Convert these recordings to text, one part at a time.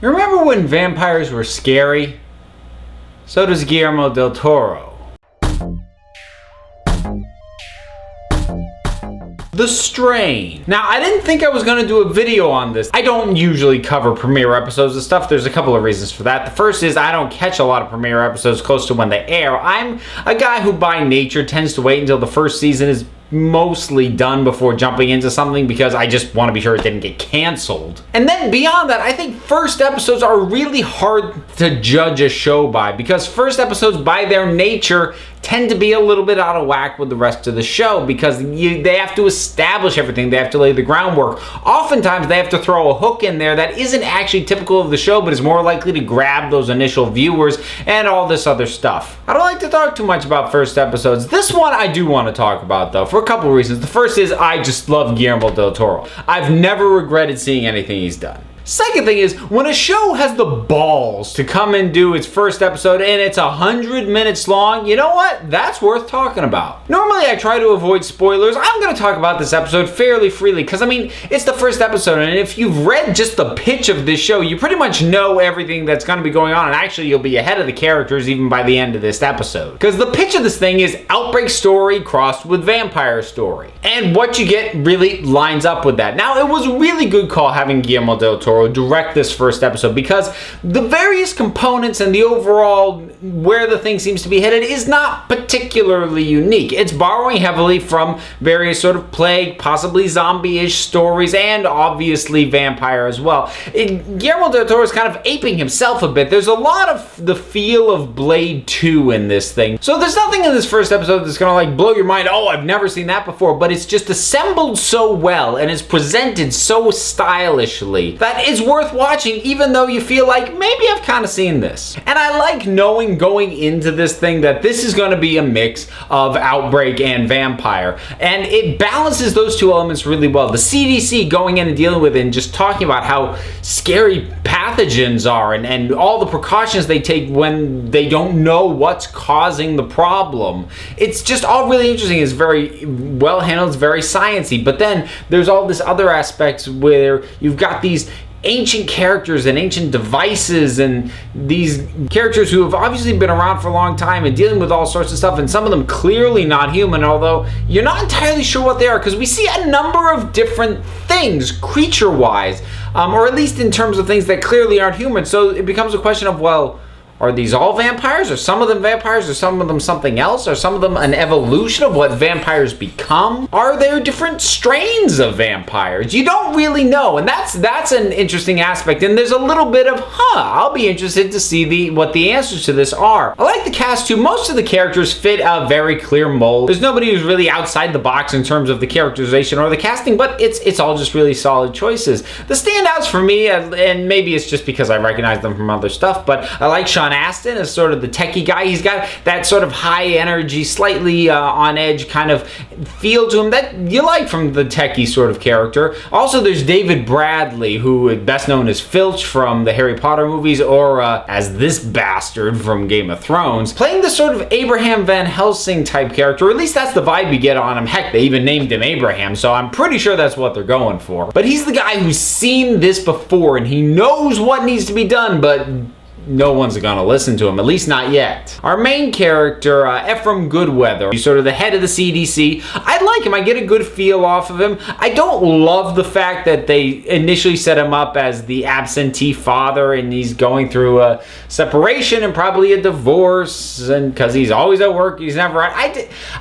You remember when vampires were scary? So does Guillermo del Toro. The Strain. Now, I didn't think I was going to do a video on this. I don't usually cover premiere episodes of stuff. There's a couple of reasons for that. The first is I don't catch a lot of premiere episodes close to when they air. I'm a guy who by nature tends to wait until the first season is mostly done before jumping into something because I just want to be sure it didn't get canceled. And then beyond that, I think first episodes are really hard to judge a show by because first episodes by their nature tend to be a little bit out of whack with the rest of the show because they have to establish everything. They have to lay the groundwork. Oftentimes they have to throw a hook in there that isn't actually typical of the show but is more likely to grab those initial viewers and all this other stuff. I don't like to talk too much about first episodes. This one I do want to talk about though for a couple of reasons. The first is I just love Guillermo del Toro. I've never regretted seeing anything he's done. Second thing is, when a show has the balls to come and do its first episode and it's 100 minutes long, you know what? That's worth talking about. Normally I try to avoid spoilers. I'm going to talk about this episode fairly freely because, I mean, it's the first episode and if you've read just the pitch of this show, you pretty much know everything that's going to be going on and actually you'll be ahead of the characters even by the end of this episode. Because the pitch of this thing is outbreak story crossed with vampire story. And what you get really lines up with that. Now, it was a really good call having Guillermo del Toro direct this first episode because the various components and the overall where the thing seems to be headed is not particularly unique. It's borrowing heavily from various sort of plague, possibly zombie-ish stories and obviously vampire as well. Guillermo del Toro is kind of aping himself a bit. There's a lot of the feel of Blade 2 in this thing. So there's nothing in this first episode that's gonna like blow your mind, oh, I've never seen that before, but it's just assembled so well and it's presented so stylishly that it's worth watching even though you feel like maybe I've kind of seen this. And I like knowing going into this thing that this is going to be a mix of outbreak and vampire. And it balances those two elements really well. The CDC going in and dealing with it and just talking about how scary pathogens are and all the precautions they take when they don't know what's causing the problem. It's just all really interesting. It's very well handled. It's very sciencey. But then there's all this other aspects where you've got these ancient characters and ancient devices and these characters who have obviously been around for a long time and dealing with all sorts of stuff, and some of them clearly not human, although you're not entirely sure what they are because we see a number of different things creature-wise, or at least in terms of things that clearly aren't human. So it becomes a question of, well, are these all vampires? Are some of them vampires? Are some of them something else? Are some of them an evolution of what vampires become? Are there different strains of vampires? You don't really know, and that's an interesting aspect. And there's a little bit of, I'll be interested to see what the answers to this are. I like the cast too. Most of the characters fit a very clear mold. There's nobody who's really outside the box in terms of the characterization or the casting, but it's all just really solid choices. The standouts for me, and maybe it's just because I recognize them from other stuff, but I like Sean Astin as sort of the techie guy. He's got that sort of high energy, slightly on edge kind of feel to him that you like from the techie sort of character. Also, there's David Bradley, who is best known as Filch from the Harry Potter movies, or as this bastard from Game of Thrones, playing the sort of Abraham Van Helsing type character, or at least that's the vibe you get on him. Heck, they even named him Abraham, so I'm pretty sure that's what they're going for. But he's the guy who's seen this before, and he knows what needs to be done, but no one's gonna listen to him, at least not yet. Our main character, Ephraim Goodweather, he's sort of the head of the CDC. I like him. I get a good feel off of him. I don't love the fact that they initially set him up as the absentee father and he's going through a separation and probably a divorce, and because he's always at work, he's never at.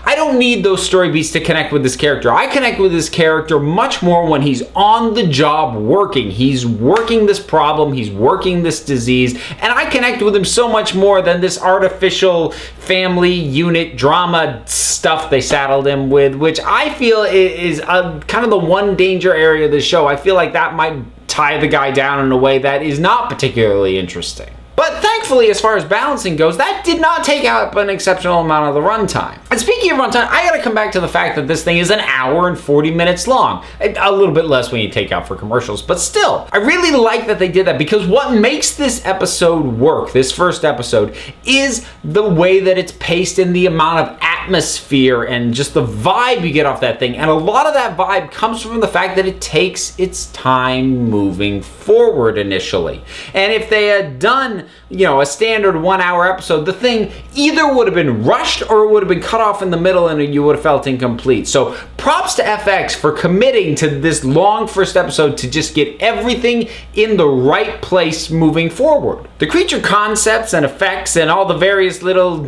I don't need those story beats to connect with this character. I connect with this character much more when he's on the job working. He's working this problem, he's working this disease, and I connect with him so much more than this artificial family unit drama stuff they saddled him with, which I feel is kind of the one danger area of the show. I feel like that might tie the guy down in a way that is not particularly interesting. But thankfully, as far as balancing goes, that did not take up an exceptional amount of the runtime. And speaking of runtime, I gotta come back to the fact that this thing is an hour and 40 minutes long. A little bit less when you take out for commercials, but still. I really like that they did that because what makes this episode work, this first episode, is the way that it's paced and the amount of atmosphere and just the vibe you get off that thing. And a lot of that vibe comes from the fact that it takes its time moving forward initially. And if they had done, a standard 1 hour episode, the thing either would have been rushed or it would have been cut off in the middle and you would have felt incomplete. So props to FX for committing to this long first episode to just get everything in the right place moving forward. The creature concepts and effects and all the various little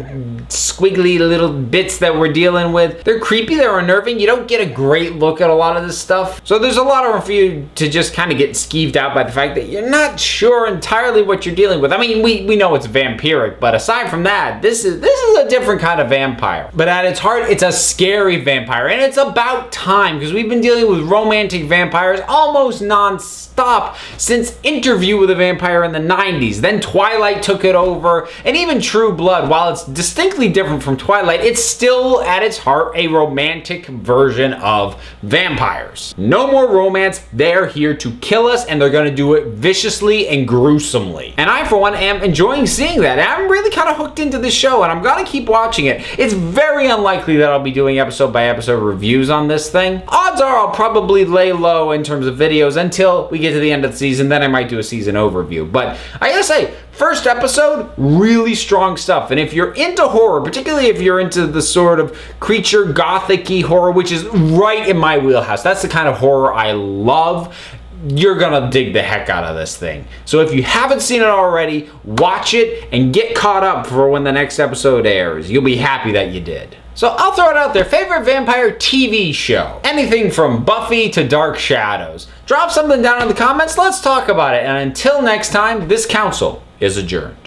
squiggly little bits that we're dealing with, they're creepy, they're unnerving. You don't get a great look at a lot of this stuff. So there's a lot of room for you to just kind of get skeeved out by the fact that you're not sure entirely what you're dealing with. I mean, we know it's vampiric, but aside from that, this is a different kind of vampire. But at its heart, it's a scary vampire, and it's about time, because we've been dealing with romantic vampires almost non-stop since Interview with a Vampire in the 90s. Then Twilight took it over, and even True Blood, while it's distinctly different from Twilight, it's still at its heart a romantic version of vampires. No more romance, they're here to kill us, and they're gonna do it viciously and gruesomely. And I, for one, am enjoying seeing that. I'm really kind of hooked into this show, and I'm gonna keep watching it. It's very unlikely that I'll be doing episode by episode reviews on this thing. Odds are I'll probably lay low in terms of videos until we get to the end of the season, then I might do a season overview. But I gotta say, first episode, really strong stuff. And if you're into horror, particularly if you're into the sort of creature gothic-y horror, which is right in my wheelhouse, that's the kind of horror I love, you're gonna dig the heck out of this thing. So if you haven't seen it already, watch it and get caught up for when the next episode airs. You'll be happy that you did. So I'll throw it out there. Favorite vampire TV show? Anything from Buffy to Dark Shadows. Drop something down in the comments. Let's talk about it. And until next time, this council is adjourned.